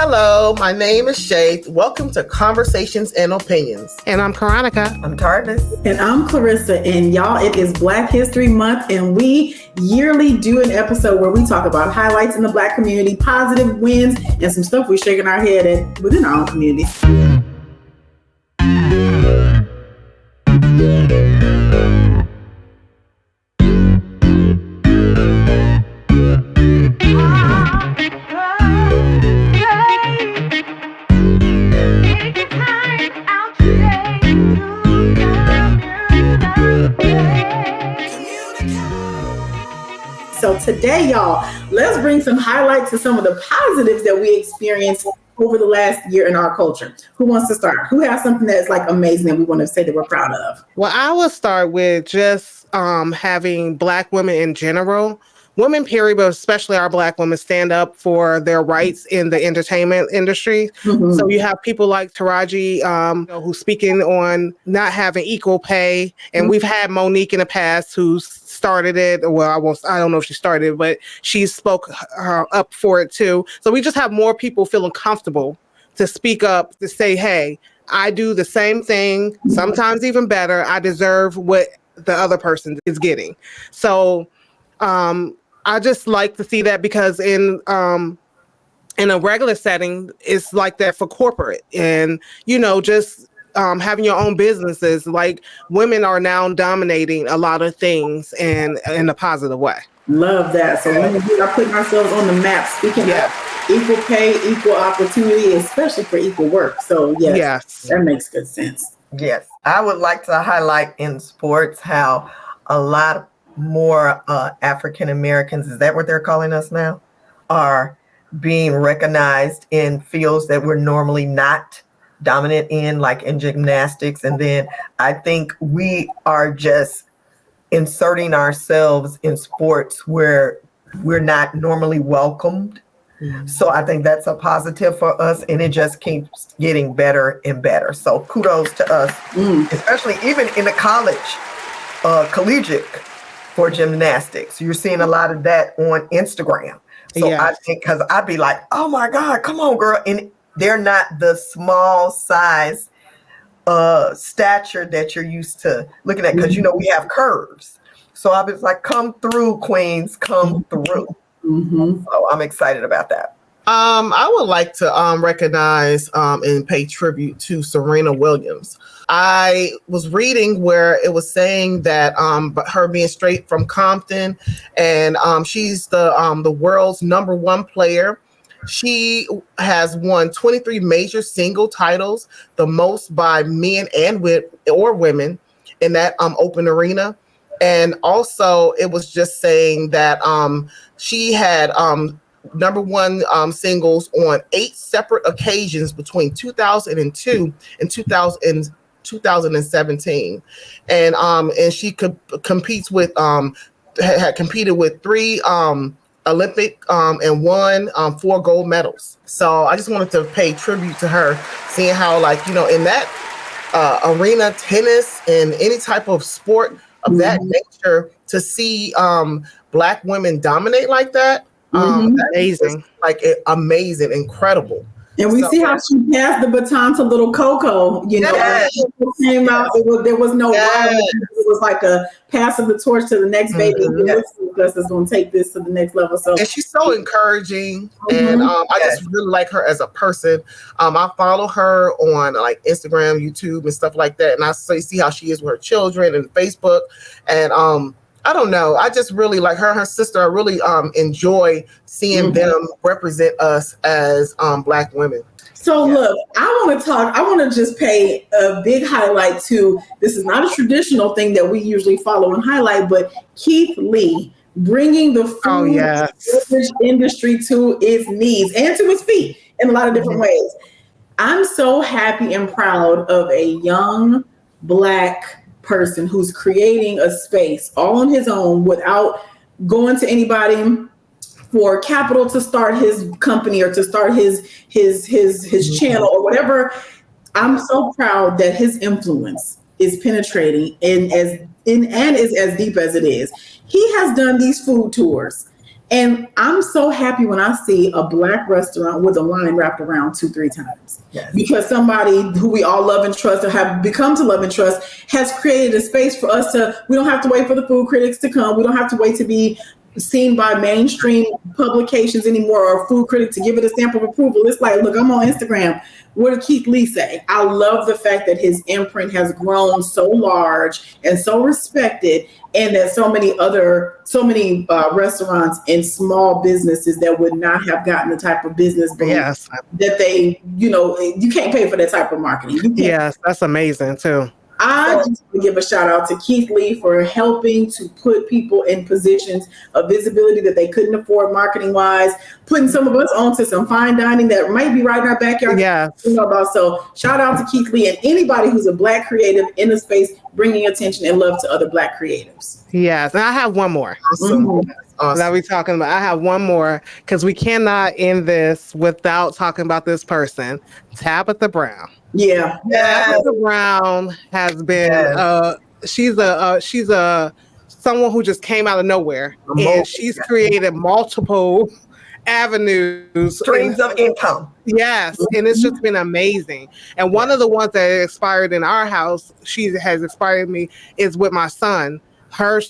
Hello, my name is Shae. Welcome to Conversations and Opinions. And I'm Caronica. I'm Tarvis. And I'm Clorissa. And y'all, it is Black History Month, and we yearly do an episode where we talk about highlights in the Black community, positive wins, and some stuff we're shaking our head at within our own community. So today, y'all, let's bring some highlights to some of the positives that we experienced over the last year in our culture. Who wants to start? Who has something that's like amazing that we want to say that we're proud of? Well, I will start with just having Black women in general, women period, but especially our Black women stand up for their rights in the entertainment industry. Mm-hmm. So you have people like Taraji who's speaking on not having equal pay. And we've had Monique in the past who started it. Well, I don't know if she started it, but she spoke up for it too. So we just have more people feeling comfortable to speak up, to say, hey, I do the same thing, sometimes even better. I deserve what the other person is getting. So I just like to see that, because in a regular setting, it's like that for corporate, and just having your own businesses. Like, women are now dominating a lot of things, and in a positive way. Love that. So when we are putting ourselves on the map, speaking of equal pay, equal opportunity, especially for equal work. So yes, that makes good sense. Yes, I would like to highlight in sports how a lot more African Americans, is that what they're calling us now, are being recognized in fields that we're normally not dominant in, like in gymnastics. And then I think we are just inserting ourselves in sports where we're not normally welcomed. Mm-hmm. So I think that's a positive for us, and it just keeps getting better and better. So kudos to us, especially even in the collegiate for gymnastics. You're seeing a lot of that on Instagram. So I think, because I'd be like, oh my God, come on, girl. And they're not the small size stature that you're used to looking at, because we have curves. So I was like, come through, queens, come through. Mm-hmm. So I'm excited about that. I would like to recognize and pay tribute to Serena Williams. I was reading where it was saying that her being straight from Compton, and she's the world's number one player. She has won 23 major single titles, the most by men and women in that open arena. And also, it was just saying that she had number one singles on 8 separate occasions between 2002 and 2017, and she competes with had competed with 3 Olympic and won 4 gold medals. So I just wanted to pay tribute to her, seeing how, like, in that arena, tennis and any type of sport of that nature, to see Black women dominate like that. Amazing, amazing, incredible. And we see how she passed the baton to little Coco. Came out. There was no rival. It was like a pass of the torch to the next baby. Gus is going to take this to the next level. So, and she's so encouraging, and I just really like her as a person. I follow her on like Instagram, YouTube, and stuff like that, and I see how she is with her children and Facebook, and I don't know. I just really like her and her sister. I really enjoy seeing them represent us as Black women. So look, I want to just pay a big highlight to, this is not a traditional thing that we usually follow and highlight, but Keith Lee bringing the food industry to its knees and to its feet in a lot of different ways. I'm so happy and proud of a young Black person who's creating a space all on his own without going to anybody for capital to start his company or to start his channel or whatever. I'm so proud that his influence is penetrating and is as deep as it is. He has done these food tours And I'm so happy when I see a Black restaurant with a line wrapped around 2-3 times. Yes. Because somebody who we all love and trust or have become to love and trust has created a space for us we don't have to wait for the food critics to come. We don't have to wait to be seen by mainstream publications anymore or a food critic to give it a stamp of approval. It's like, look, I'm on Instagram. What did Keith Lee say? I love the fact that his imprint has grown so large and so respected, and that so many restaurants and small businesses that would not have gotten the type of business that they, you can't pay for that type of marketing. Yes, that's amazing too. I just want to give a shout out to Keith Lee for helping to put people in positions of visibility that they couldn't afford marketing wise, putting some of us onto some fine dining that might be right in our backyard. Yeah. So shout out to Keith Lee and anybody who's a Black creative in the space, bringing attention and love to other Black creatives. Yes. And I have one more. Awesome. That we're talking about. I have one more because we cannot end this without talking about this person, Tabitha Brown. Yeah. Tabitha Brown has been she's someone who just came out of nowhere, and she's created multiple avenues, streams of income. Yes, and it's just been amazing. And one of the ones that inspired in our house, she has inspired me, is with my son. Her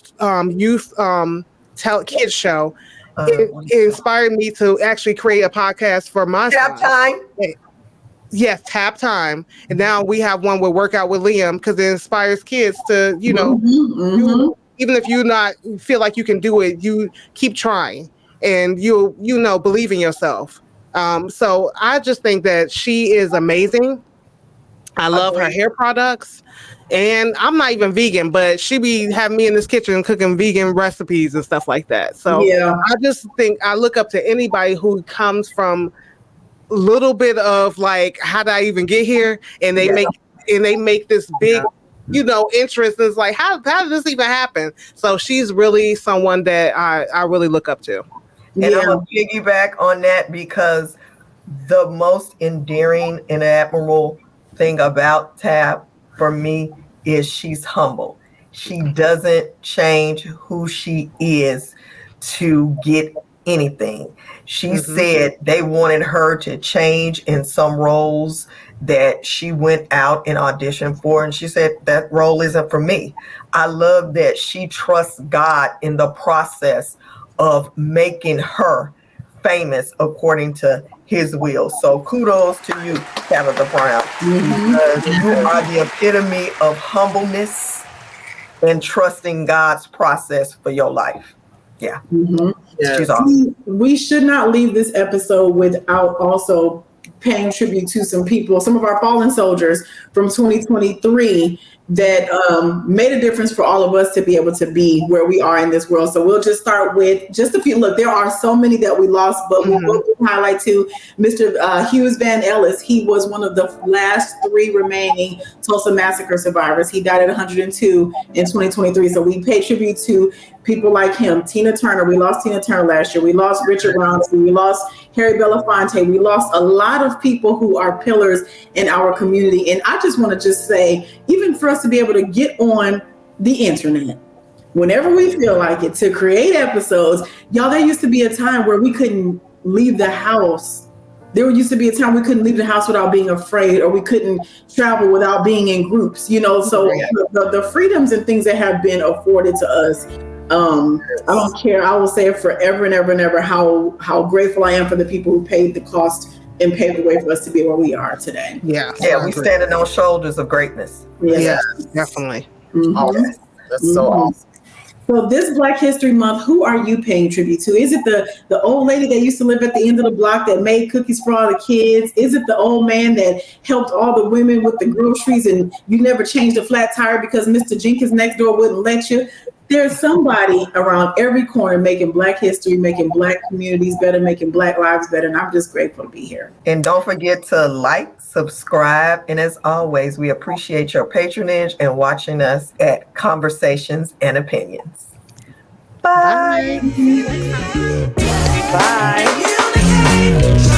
youth kids show. It inspired me to actually create a podcast for my Tap time. Yes, Tap Time. And now we have one with Workout with Liam because it inspires kids to, you, even if you not feel like you can do it, you keep trying and you believe in yourself. So I just think that she is amazing. I love her hair products. And I'm not even vegan, but she be having me in this kitchen cooking vegan recipes and stuff like that. So I just think I look up to anybody who comes from little bit of like, how did I even get here? And they make this big, interest. It's like, how did this even happen? So she's really someone that I really look up to. And I'm gonna piggyback on that because the most endearing and admirable thing about Tab for me is she's humble. She doesn't change who she is to get anything. She said they wanted her to change in some roles that she went out and auditioned for, and she said that role isn't for me. I love that she trusts God in the process of making her famous according to his will. So kudos to you, Tabitha Brown, because you are the epitome of humbleness and trusting God's process for your life. Yeah. She's awesome. We should not leave this episode without also paying tribute to some people, some of our fallen soldiers from 2023 that made a difference for all of us to be able to be where we are in this world. So we'll just start with just a few. Look, there are so many that we lost, but we'll highlight to Mr. Hughes Van Ellis. He was one of the last 3 remaining Tulsa Massacre survivors. He died at 102 in 2023. So we pay tribute to people like him. Tina Turner, we lost Tina Turner last year. We lost Richard Brownson. We lost Harry Belafonte. We lost a lot of people who are pillars in our community. And I just want to just say, even for us to be able to get on the internet, whenever we feel like it, to create episodes, y'all, there used to be a time where we couldn't leave the house. There used to be a time we couldn't leave the house without being afraid, or we couldn't travel without being in groups, so the freedoms and things that have been afforded to us, I don't care. I will say it forever and ever and ever how grateful I am for the people who paid the cost and paved the way for us to be where we are today. Yeah, we standing on shoulders of greatness. Yeah, definitely. That's so awesome. So this Black History Month, who are you paying tribute to? Is it the old lady that used to live at the end of the block that made cookies for all the kids? Is it the old man that helped all the women with the groceries and you never changed a flat tire because Mr. Jenkins next door wouldn't let you? There's somebody around every corner making Black history, making Black communities better, making Black lives better. And I'm just grateful to be here. And don't forget to like, subscribe. And as always, we appreciate your patronage and watching us at Conversations and Opinions. Bye. Bye. Bye.